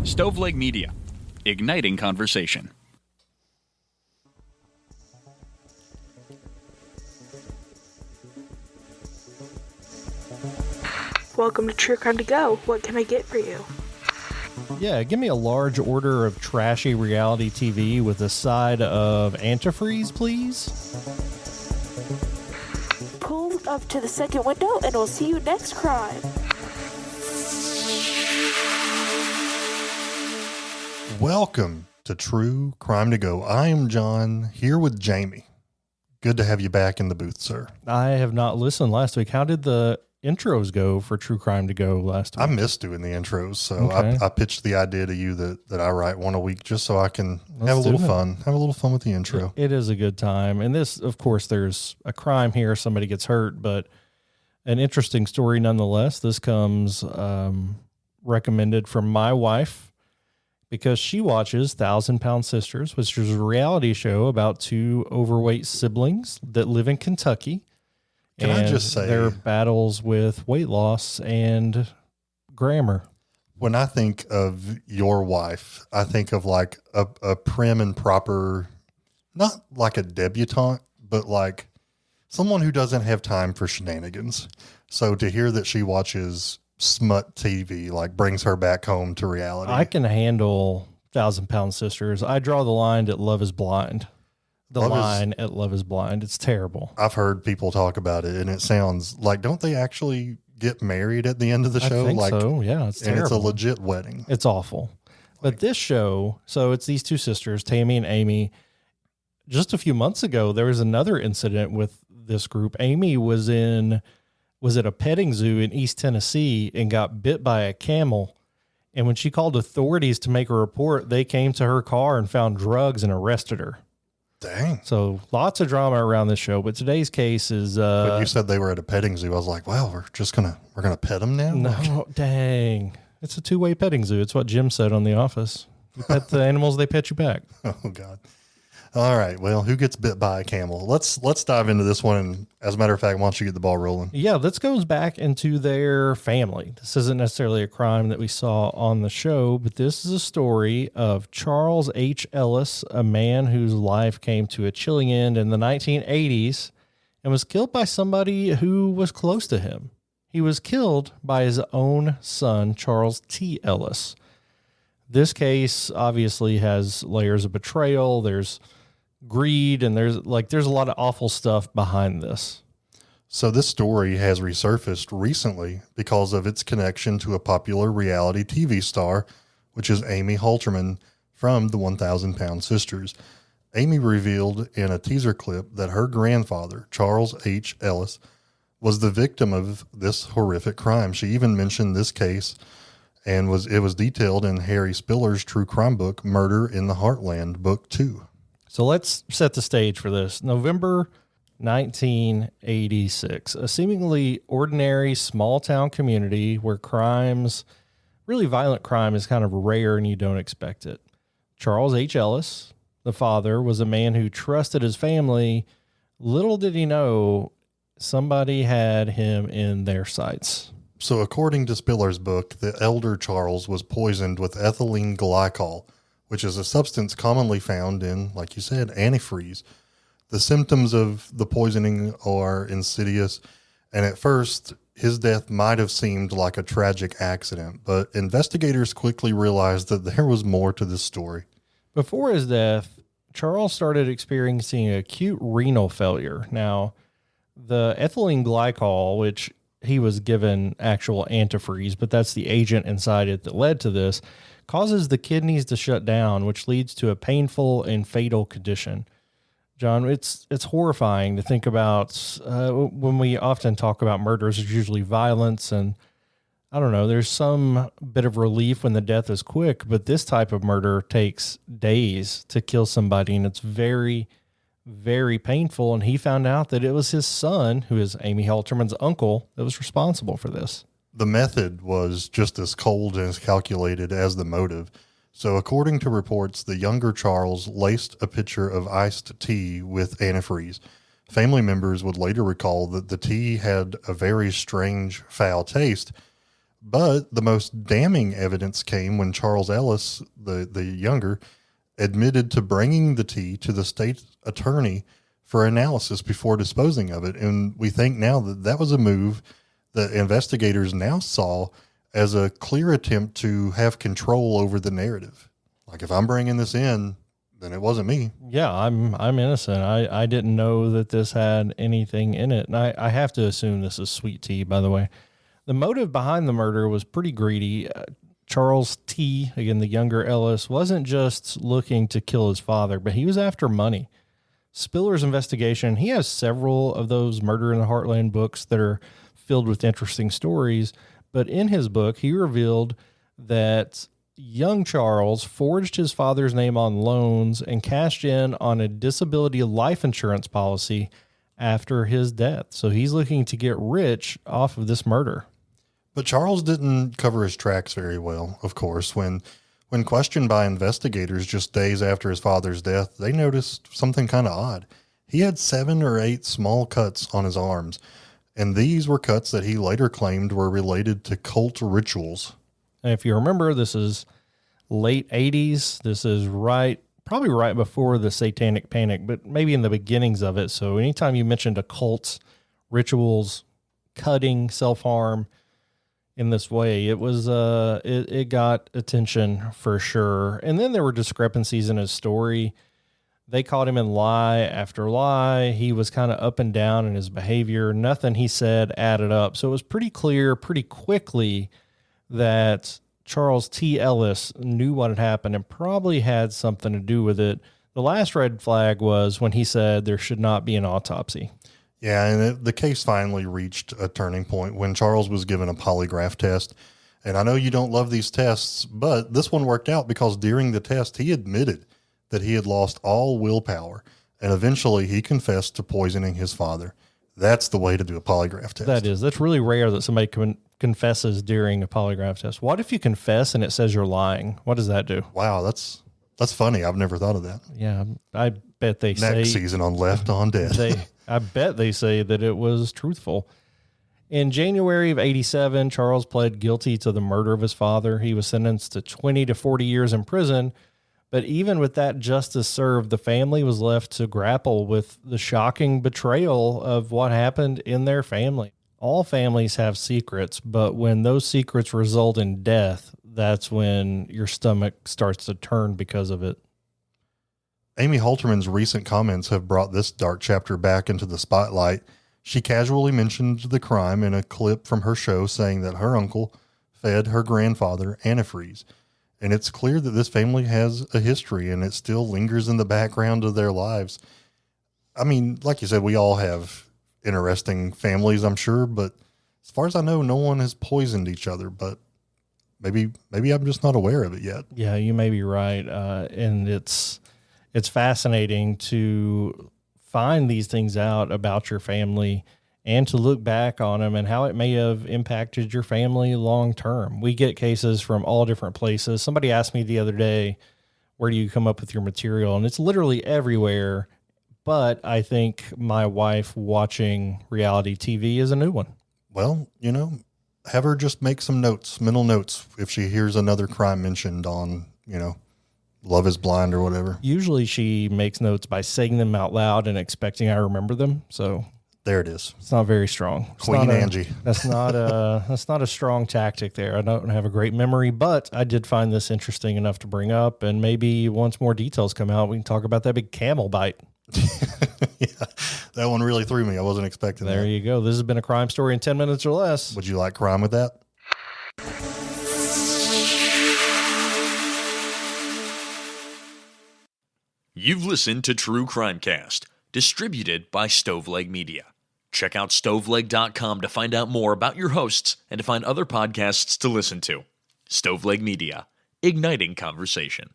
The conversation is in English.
Stoveleg Media, igniting conversation. Welcome to True Crime to Go. What can I get for you? Yeah, give me a large order of trashy reality TV with a side of antifreeze, please. Pull up to the second window and we'll see you next crime. Welcome to True Crime to Go. I am John, here with Jamie. Good to have you back in the booth, sir. I have not listened last week. How did the intros go for True Crime to Go last week? I missed doing the intros, so Okay. I pitched the idea to you that I write one a week just so I can have a little fun with the intro. It is a good time. And this, of course, there's a crime here. Somebody gets hurt, but an interesting story nonetheless. This comes recommended from my wife because she watches 1,000 Pound Sisters, which is a reality show about two overweight siblings that live in Kentucky. Can I just say their battles with weight loss and grammar? When I think of your wife, I think of like a prim and proper, not like a debutante, but like someone who doesn't have time for shenanigans. So to hear that she watches smut TV, like brings her back home to reality. I can handle 1,000 Pound Sisters. I draw the line at Love is Blind. Love is Blind. It's terrible. I've heard people talk about it, and it sounds like, don't they actually get married at the end of the show? I think like, so. Yeah, it's terrible. And it's a legit wedding. It's awful. But this show, so it's these two sisters, Tammy and Amy. Just a few months ago, there was another incident with this group. Amy was at a petting zoo in East Tennessee and got bit by a camel. And when she called authorities to make a report, they came to her car and found drugs and arrested her. Dang. So lots of drama around this show, but today's case is, but you said they were at a petting zoo. I was like, wow, we're going to pet them now. No, dang. It's a two-way petting zoo. It's what Jim said on The Office. You pet the animals, they pet you back. Oh God. All right. Well, who gets bit by a camel? Let's dive into this one. And as a matter of fact, why don't you get the ball rolling? Yeah, this goes back into their family. This isn't necessarily a crime that we saw on the show, but this is a story of Charles H. Ellis, a man whose life came to a chilling end in the 1980s and was killed by somebody who was close to him. He was killed by his own son, Charles T. Ellis. This case obviously has layers of betrayal. There's greed, and there's a lot of awful stuff behind this. So this story has resurfaced recently because of its connection to a popular reality TV star, which is Amy Halterman from the 1,000 Pound Sisters. Amy revealed in a teaser clip that her grandfather, Charles H. Ellis, was the victim of this horrific crime. She even mentioned this case, and it was detailed in Harry Spiller's true crime book, Murder in the Heartland, Book 2. So let's set the stage for this. November 1986, a seemingly ordinary small town community where really violent crime is kind of rare and you don't expect it. Charles H. Ellis, the father, was a man who trusted his family. Little did he know somebody had him in their sights. So according to Spiller's book, the elder Charles was poisoned with ethylene glycol, which is a substance commonly found in, like you said, antifreeze. The symptoms of the poisoning are insidious, and at first, his death might have seemed like a tragic accident, but investigators quickly realized that there was more to this story. Before his death, Charles started experiencing acute renal failure. Now, the ethylene glycol, which he was given actual antifreeze, but that's the agent inside it that led to this, causes the kidneys to shut down, which leads to a painful and fatal condition. John, it's horrifying to think about. When we often talk about murders, it's usually violence, and I don't know, there's some bit of relief when the death is quick, but this type of murder takes days to kill somebody, and it's very, very painful. And he found out that it was his son, who is Amy Halterman's uncle, that was responsible for this. The method was just as cold and as calculated as the motive. So according to reports, the younger Charles laced a pitcher of iced tea with antifreeze. Family members would later recall that the tea had a very strange, foul taste, But the most damning evidence came when Charles Ellis, the younger, admitted to bringing the tea to the state attorney for analysis before disposing of it. And we think now that that was a move that investigators now saw as a clear attempt to have control over the narrative. Like, if I'm bringing this in, then it wasn't me. Yeah, I'm innocent. I didn't know that this had anything in it. And I have to assume this is sweet tea, by the way. The motive behind the murder was pretty greedy. Charles T., again, the younger Ellis, wasn't just looking to kill his father, but he was after money. Spiller's investigation, he has several of those Murder in the Heartland books that are filled with interesting stories. But in his book, he revealed that young Charles forged his father's name on loans and cashed in on a disability life insurance policy after his death. So he's looking to get rich off of this murder. But Charles didn't cover his tracks very well, of course. When questioned by investigators just days after his father's death, they noticed something kind of odd. He had 7 or 8 small cuts on his arms, and these were cuts that he later claimed were related to cult rituals. And if you remember, this is late 80s. This is probably right before the Satanic Panic, but maybe in the beginnings of it. So anytime you mentioned occults, rituals, cutting, self-harm in this way, it was it got attention for sure. And then there were discrepancies in his story. They caught him in lie after lie. He was kind of up and down in his behavior. Nothing he said added up. So it was pretty clear pretty quickly that Charles T. Ellis knew what had happened and probably had something to do with it. The last red flag was when he said there should not be an autopsy. Yeah, and the case finally reached a turning point when Charles was given a polygraph test. And I know you don't love these tests, but this one worked out because during the test, he admitted that he had lost all willpower. And eventually he confessed to poisoning his father. That's the way to do a polygraph test. That's really rare that somebody confesses during a polygraph test. What if you confess and it says you're lying? What does that do? Wow, that's funny. I've never thought of that. Yeah, I bet they say next season on Left on Dead. I bet they say that it was truthful. In January of 87, Charles pled guilty to the murder of his father. He was sentenced to 20 to 40 years in prison. But even with that justice served, the family was left to grapple with the shocking betrayal of what happened in their family. All families have secrets, but when those secrets result in death, that's when your stomach starts to turn because of it. Amy Halterman's recent comments have brought this dark chapter back into the spotlight. She casually mentioned the crime in a clip from her show, saying that her uncle fed her grandfather antifreeze. And it's clear that this family has a history and it still lingers in the background of their lives. I mean, like you said, we all have interesting families, I'm sure, but as far as I know, no one has poisoned each other, but maybe I'm just not aware of it yet. Yeah, you may be right. And it's fascinating to find these things out about your family and to look back on them and how it may have impacted your family long term. We get cases from all different places. Somebody asked me the other day, where do you come up with your material? And it's literally everywhere. But I think my wife watching reality TV is a new one. Well, have her just make some notes, mental notes, if she hears another crime mentioned on, Love is Blind or whatever. Usually she makes notes by saying them out loud and expecting I remember them. So there it is. It's not very strong. Queen Angie. That's not a strong tactic there. I don't have a great memory, but I did find this interesting enough to bring up. And maybe once more details come out, we can talk about that big camel bite. Yeah, that one really threw me. I wasn't expecting that. There you go. This has been a crime story in 10 minutes or less. Would you like crime with that? You've listened to True Crimecast, distributed by Stoveleg Media. Check out stoveleg.com to find out more about your hosts and to find other podcasts to listen to. Stoveleg Media, igniting conversation.